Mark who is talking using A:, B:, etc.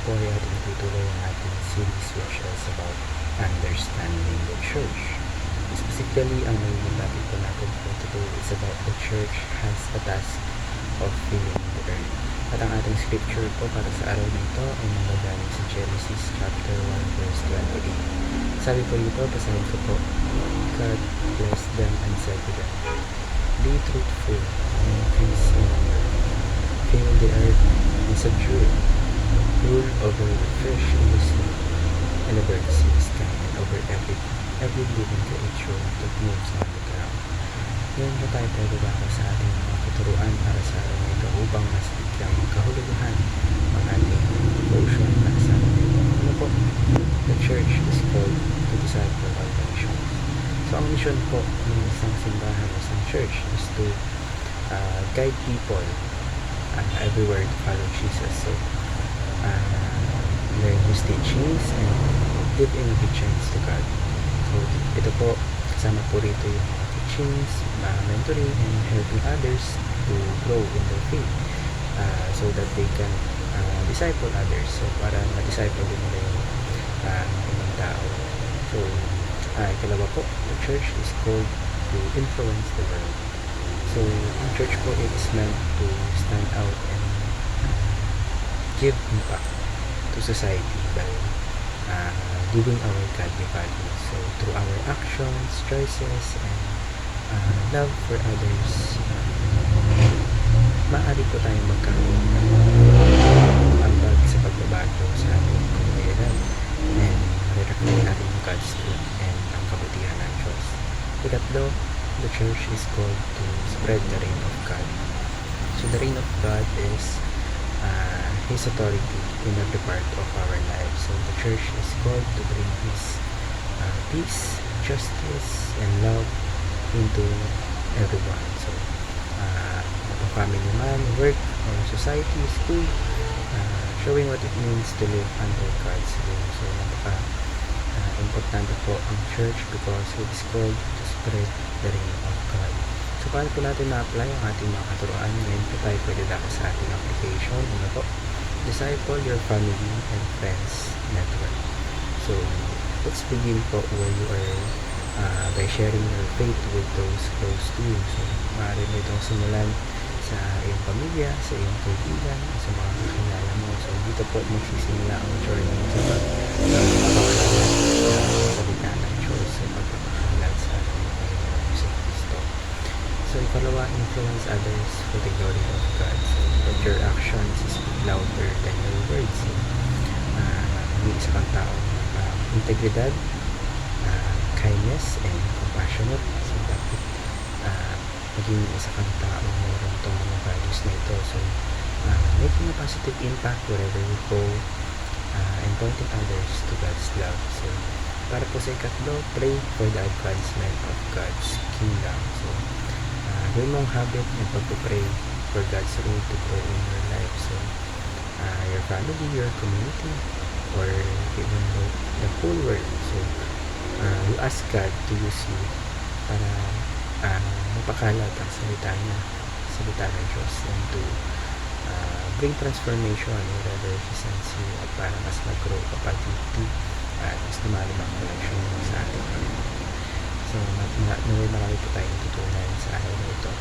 A: po ay ating tutuloy ang ating series which is about understanding the church. Specifically, ang magiging topic po natin for today is about the church has a task of filling the earth. At ang ating scripture po para sa araw na ito ay nanggagaling sa Genesis chapter 1 verse 28. Sabi po dito, basahin ko po, God blessed them and said to them, "Be truthful and increase in number. Fill the earth and subdue it. Rule over the fish in the sea and the birds in the sky and over every living creature that moves on the ground." Ngayon po tayo pagbabasa sa ating mga katuruan para sa araw na ito upang mas biglang magkahulugan ang ating devotion para sa araw na ito. Ano po? The church is called to disciple all nations. So ang mission po ng isang simbahan, isang church is to guide people everywhere to follow Jesus. So learn His teachings and live in obedience to God. So ito po, kasama po rito yung mga teachings, mentoring and helping others to grow in their faith so that they can disciple others. So para ma-disciple din nila yung ibang tao. So ikalawa po, the church is called to influence the world. So ang church po is meant to stand out and give impact to society by living our godly values. So through our actions, choices, and love for others, maaari po tayong magkaroon ng ambag sa pagbabago sa ating komunidad and ma-reflect natin yung God's truth and ang kabutihan ng Diyos. Ikatlo, the church is called to spread the reign of God. So the reign of God is His authority in every part of our lives. So the church is called to bring His peace, justice, and love into everyone. So family man, work, or society, school, showing what it means to live under God's will. So importante po ang church because it is called to spread the reign of God. So paano po natin na-apply ang ating mga katuruan? Ngayon po tayo pwede sa ating application. Ano po? Disciple your family and friends network. So let's begin po where you are by sharing your faith with those close to you. So maaari mo itong simulan sa iyong pamilya, sa iyong kaibigan, sa mga kakilala mo. So dito po magsisimula ang journey sa pagpapakalat ng salita ng Diyos, sa pagpapakalat sa ating Panginoon sa Kristo. So ikalawa, influence others for the glory of God. So let your actions speak louder than your words. So maging isa kang tao integridad, kindness, and compassionate. So dapat maging isa kang tao mayroon itong mga values na ito. So making a positive impact wherever you go and pointing others to God's love. So para po sa ikatlo, pray for the advancement of God's kingdom. So gawin mong habit na pag-pray for God's rule to grow in your life. So your family, your community, or even the whole world. So you ask God to use you para mapakalat ang salita niya, salita ng Diyos, and to bring transformation wherever He sends you at para mas mag-grow kapag at mas lumalim ang connection mo sa ating Panginoon. So marami po tayong tutunan sa araw na ito.